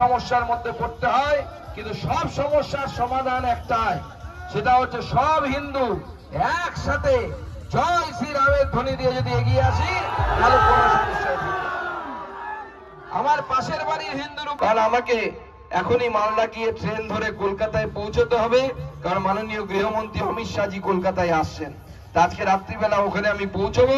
সমস্যার মধ্যে পড়তে হয়, কিন্তু সব সমস্যার সমাধান একটাই, সেটা হচ্ছে সব হিন্দু একসাথে জয় শ্রীরামের ধ্বনি দিয়ে যদি এগিয়ে আসি তাহলে কোনো সমস্যা নেই। আমার পাশের বাড়ির হিন্দুর কারণ আমাকে এখনই মালদা গিয়ে ট্রেন ধরে কলকাতায় পৌঁছতে হবে, কারণ মাননীয় গৃহমন্ত্রী অমিত শাহজি কলকাতায় আসছেন। আজকে রাত্রিবেলা ওখানে আমি পৌঁছবো।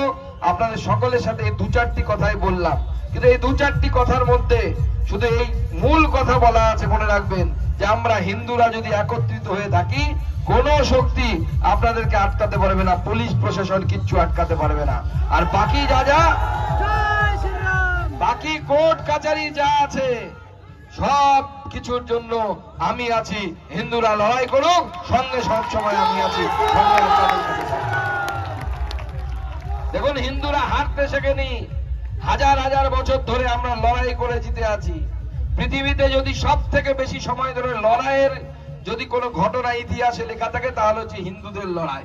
আপনাদের সকলের সাথে দু চারটি কথাই বললাম, কিন্তু এই দু চারটি কথার মধ্যে শুধু এই মূল কথা বলা আছে, মনে রাখবেন যে আমরা হিন্দুরা যদি একত্রিত হয়ে থাকি কোন শক্তি আপনাদেরকে আটকাতে পারবে না, পুলিশ প্রশাসন কিচ্ছু আটকাতে পারবে না। আর বাকি যা বাকি কোর্ট কাচারি যা আছে সব কিছুর জন্য আমি আছি। হিন্দুরা লড়াই করুক, সঙ্গে সব সময় আমি আছি। দেখুন, হিন্দুরা হারতে শেখেনি, হাজার হাজার বছর ধরে আমরা লড়াই করে জিতে আছি। পৃথিবীতে যদি সব থেকে বেশি সময় ধরে লড়াইয়ের যদি কোনো ঘটনা ইতিহাসে লেখা থাকে তাহলে হচ্ছে হিন্দুদের লড়াই।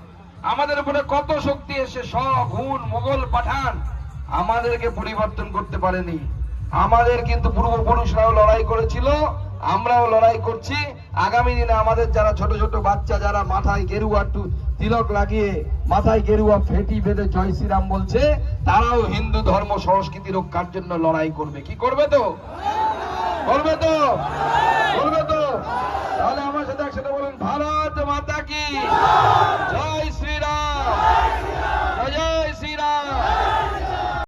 আমাদের উপরে কত শক্তি এসে শক, হুন, মোগল, পাঠান আমাদেরকে পরিবর্তন করতে পারেনি। আমাদের কিন্তু পূর্বপুরুষরাও লড়াই করেছিল, আমরাও লড়াই করছি। আগামী দিনে আমাদের যারা ছোট ছোট বাচ্চা, যারা মাথায় গেরুয়া তিলক লাগিয়ে মাথায় গেরুয়া ফেটি বেঁধে জয় শ্রীরাম বলছে, তারাও হিন্দু ধর্ম সংস্কৃতি রক্ষার জন্য লড়াই করবে। কি করবে? তো করবে তো।